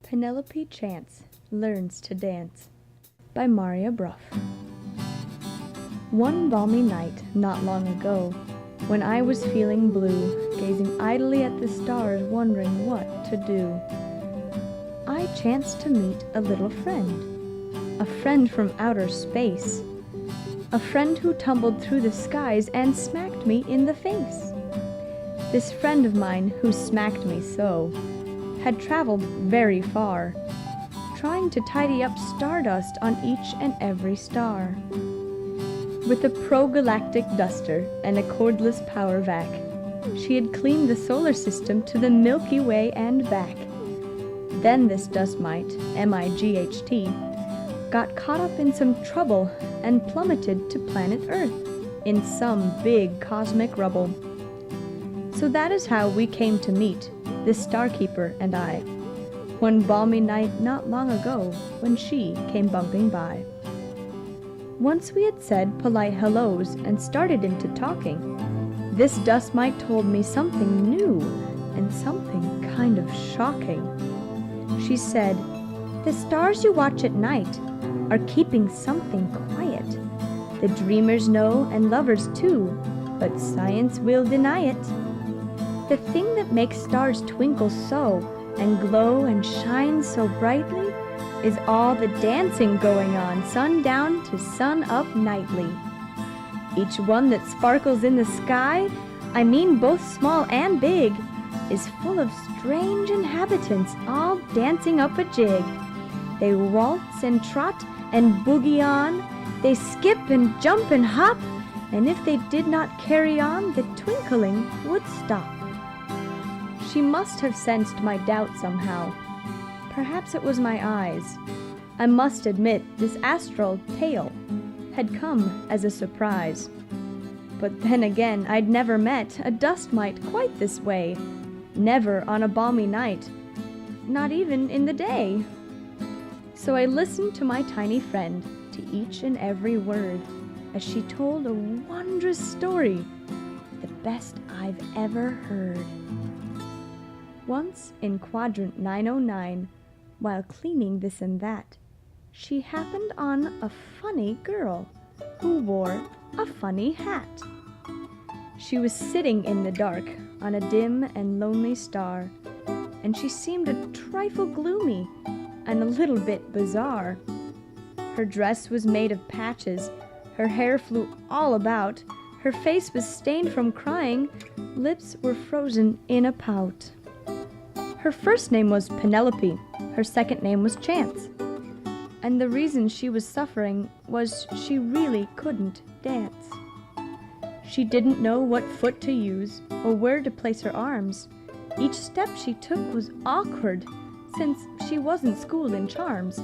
Penelope Chance Learns to Dance by Maria Bruff. One balmy night not long ago, when I was feeling blue, gazing idly at the stars, wondering what to do, I chanced to meet a little friend, a friend from outer space, a friend who tumbled through the skies and smacked me in the face. This friend of mine, who smacked me so, had traveled very far, trying to tidy up stardust on each and every star. With a pro-galactic duster and a cordless power vac, she had cleaned the solar system to the Milky Way and back. Then this dust mite, MIGHT, got caught up in some trouble and plummeted to planet Earth in some big cosmic rubble. So that is how we came to meet, this Starkeeper and I, one balmy night not long ago when she came bumping by. Once we had said polite hellos and started into talking, this dust mite told me something new and something kind of shocking. She said, "The stars you watch at night are keeping something quiet. The dreamers know and lovers too, but science will deny it. The thing that makes stars twinkle so and glow and shine so brightly is all the dancing going on sundown to sun up nightly. Each one that sparkles in the sky, I mean both small and big, is full of strange inhabitants all dancing up a jig. They waltz and trot and boogie on, they skip and jump and hop, and if they did not carry on, the twinkling would stop." She must have sensed my doubt somehow. Perhaps it was my eyes. I must admit this astral tale had come as a surprise. But then again, I'd never met a dust mite quite this way. Never on a balmy night, not even in the day. So I listened to my tiny friend, to each and every word, as she told a wondrous story, the best I've ever heard. Once in quadrant 909, while cleaning this and that, she happened on a funny girl who wore a funny hat. She was sitting in the dark on a dim and lonely star, and she seemed a trifle gloomy and a little bit bizarre. Her dress was made of patches, her hair flew all about, her face was stained from crying, lips were frozen in a pout. Her first name was Penelope, her second name was Chance, and the reason she was suffering was she really couldn't dance. She didn't know what foot to use or where to place her arms. Each step she took was awkward, since she wasn't schooled in charms.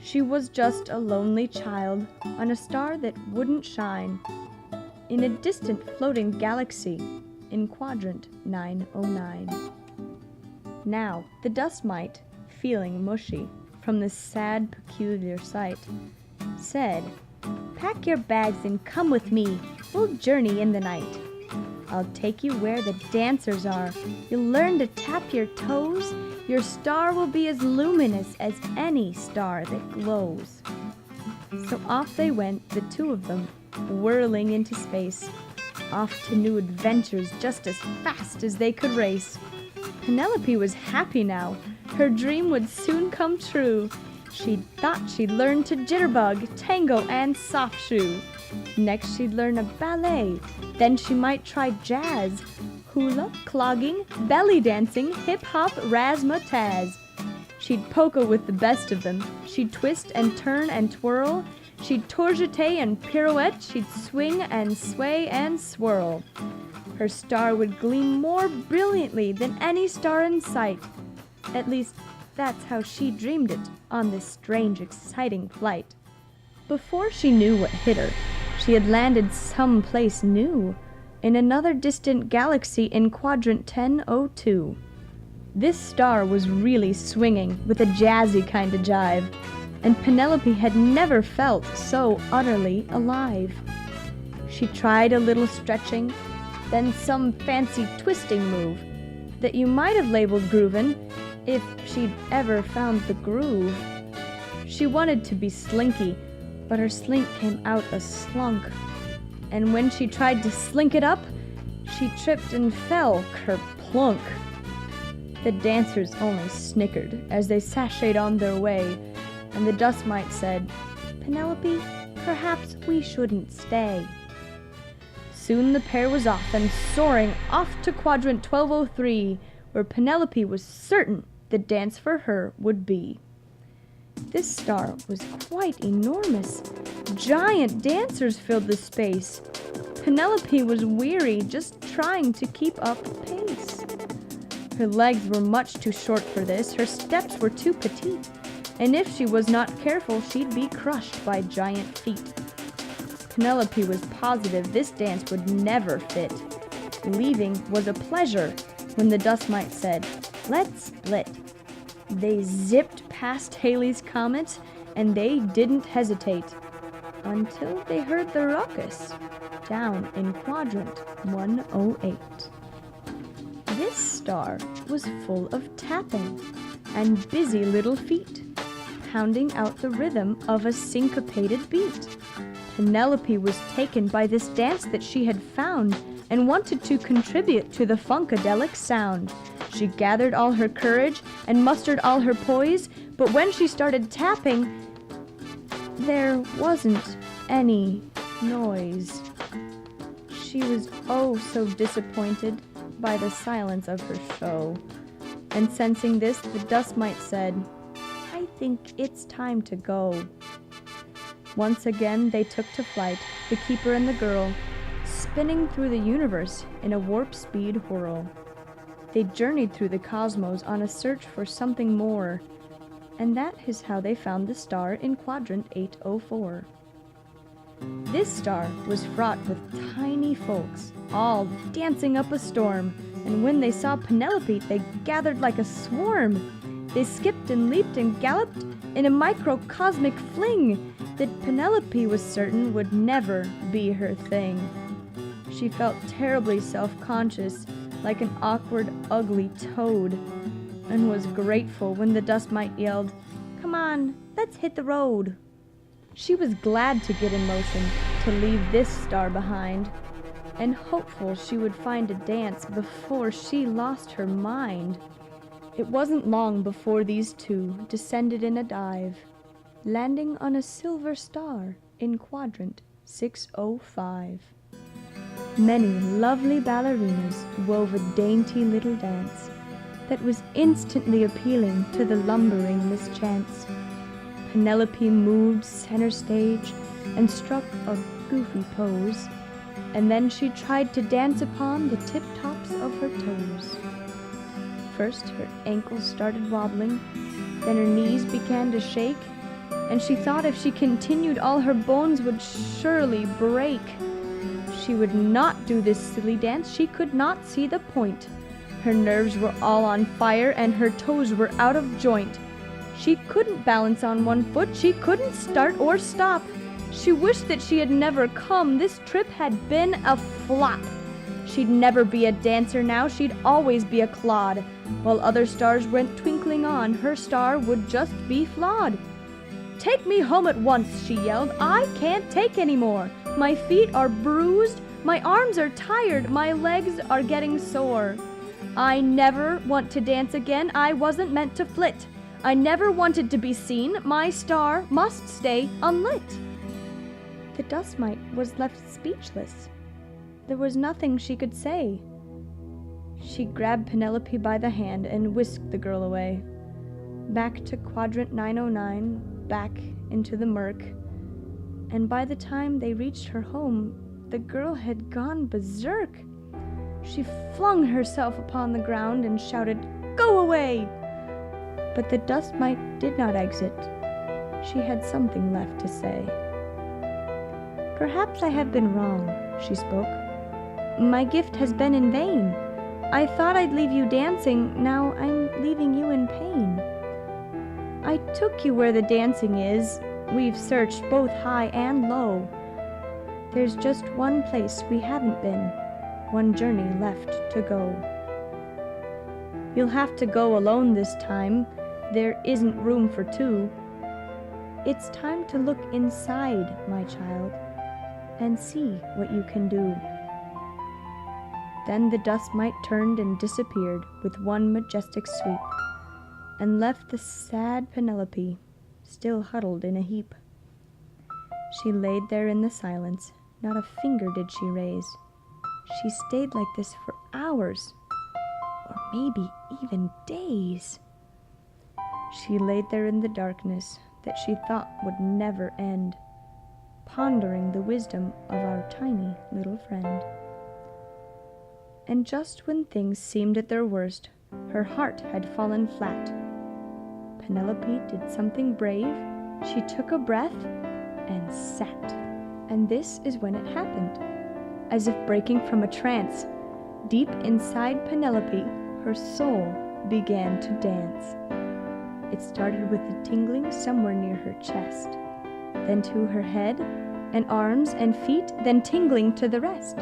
She was just a lonely child on a star that wouldn't shine, in a distant floating galaxy in quadrant 909. Now, the dust mite, feeling mushy from this sad, peculiar sight, said, "Pack your bags and come with me, we'll journey in the night. I'll take you where the dancers are, you'll learn to tap your toes, your star will be as luminous as any star that glows." So off they went, the two of them, whirling into space, off to new adventures just as fast as they could race. Penelope was happy now. Her dream would soon come true. She'd thought she'd learn to jitterbug, tango, and soft shoe. Next she'd learn a ballet. Then she might try jazz, hula, clogging, belly dancing, hip-hop, razzmatazz. She'd polka with the best of them. She'd twist and turn and twirl. She'd tourgette and pirouette. She'd swing and sway and swirl. Her star would gleam more brilliantly than any star in sight. At least, that's how she dreamed it on this strange, exciting flight. Before she knew what hit her, she had landed someplace new, in another distant galaxy in quadrant 1002. This star was really swinging with a jazzy kind of jive, and Penelope had never felt so utterly alive. She tried a little stretching, then some fancy twisting move that you might have labeled groovin', if she'd ever found the groove. She wanted to be slinky, but her slink came out a slunk. And when she tried to slink it up, she tripped and fell kerplunk. The dancers only snickered as they sashayed on their way, and the dust mite said, "Penelope, perhaps we shouldn't stay." Soon the pair was off and soaring off to quadrant 1203, where Penelope was certain the dance for her would be. This star was quite enormous. Giant dancers filled the space. Penelope was weary just trying to keep up pace. Her legs were much too short for this, her steps were too petite, and if she was not careful, she'd be crushed by giant feet. Penelope was positive this dance would never fit. Leaving was a pleasure when the dust mite said, "Let's split." They zipped past Halley's Comet, and they didn't hesitate until they heard the ruckus down in quadrant 108. This star was full of tapping and busy little feet, pounding out the rhythm of a syncopated beat. Penelope was taken by this dance that she had found and wanted to contribute to the funkadelic sound. She gathered all her courage and mustered all her poise, but when she started tapping, there wasn't any noise. She was oh so disappointed by the silence of her show, and sensing this, the dust mite said, "I think it's time to go." Once again they took to flight, the keeper and the girl, spinning through the universe in a warp speed whirl. They journeyed through the cosmos on a search for something more, and that is how they found the star in quadrant 804. This star was fraught with tiny folks, all dancing up a storm, and when they saw Penelope, they gathered like a swarm. They skipped and leaped and galloped in a microcosmic fling that Penelope was certain would never be her thing. She felt terribly self-conscious, like an awkward, ugly toad, and was grateful when the dust mite yelled, "Come on, let's hit the road." She was glad to get in motion, to leave this star behind, and hopeful she would find a dance before she lost her mind. It wasn't long before these two descended in a dive, landing on a silver star in quadrant 605. Many lovely ballerinas wove a dainty little dance that was instantly appealing to the lumbering Miss Chance. Penelope moved center stage and struck a goofy pose, and then she tried to dance upon the tip-tops of her toes. First her ankles started wobbling, then her knees began to shake, and she thought if she continued all her bones would surely break. She would not do this silly dance, she could not see the point. Her nerves were all on fire and her toes were out of joint. She couldn't balance on one foot, she couldn't start or stop. She wished that she had never come, this trip had been a flop. She'd never be a dancer now, she'd always be a clod. While other stars went twinkling on, her star would just be flawed. "Take me home at once," she yelled, "I can't take any more. My feet are bruised, my arms are tired, my legs are getting sore. I never want to dance again, I wasn't meant to flit. I never wanted to be seen, my star must stay unlit." The dust mite was left speechless. There was nothing she could say. She grabbed Penelope by the hand and whisked the girl away. Back to quadrant 909, back into the murk, and by the time they reached her home, the girl had gone berserk. She flung herself upon the ground and shouted, "Go away!" But the dust mite did not exit. She had something left to say. "Perhaps I have been wrong," she spoke. "My gift has been in vain. I thought I'd leave you dancing, now I'm leaving you in pain. I took you where the dancing is, we've searched both high and low. There's just one place we haven't been, one journey left to go." You'll have to go alone this time. There isn't room for two. It's time to look inside, my child, and see what you can do." Then the dust mite turned and disappeared with one majestic sweep, and left the sad Penelope still huddled in a heap. She laid there in the silence, not a finger did she raise. She stayed like this for hours, or maybe even days. She laid there in the darkness that she thought would never end, pondering the wisdom of our tiny little friend. And just when things seemed at their worst, her heart had fallen flat. Penelope did something brave. She took a breath and sat. And this is when it happened. As if breaking from a trance, deep inside Penelope, her soul began to dance. It started with a tingling somewhere near her chest, then to her head and arms and feet, then tingling to the rest.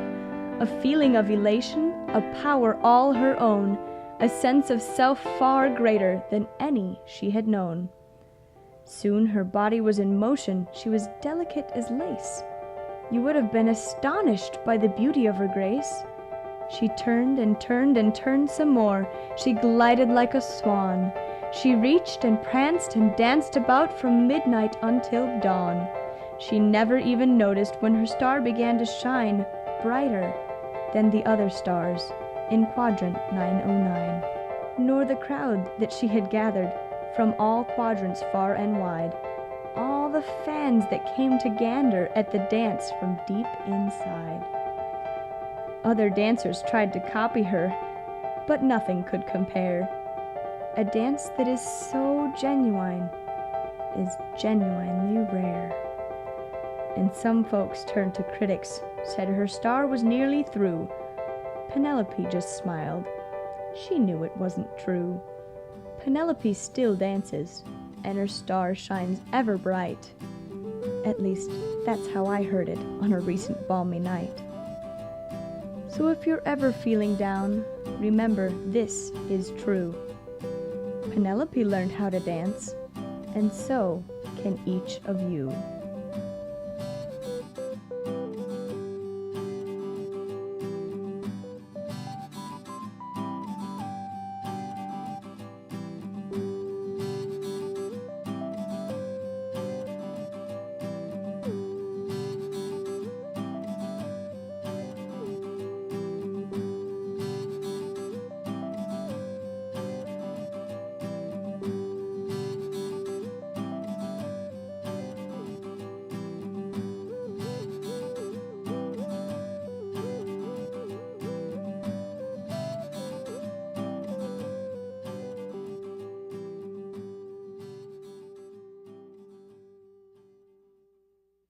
A feeling of elation, a power all her own, a sense of self far greater than any she had known. Soon her body was in motion, she was delicate as lace. You would have been astonished by the beauty of her grace. She turned and turned and turned some more, she glided like a swan. She reached and pranced and danced about from midnight until dawn. She never even noticed when her star began to shine brighter than the other stars in quadrant 909, nor the crowd that she had gathered from all quadrants far and wide, all the fans that came to gander at the dance from deep inside. Other dancers tried to copy her, but nothing could compare. A dance that is so genuine is genuinely rare. And some folks turned to critics, said her star was nearly through. Penelope just smiled. She knew it wasn't true. Penelope still dances, and her star shines ever bright. At least, that's how I heard it on a recent balmy night. So if you're ever feeling down, remember this is true. Penelope learned how to dance, and so can each of you.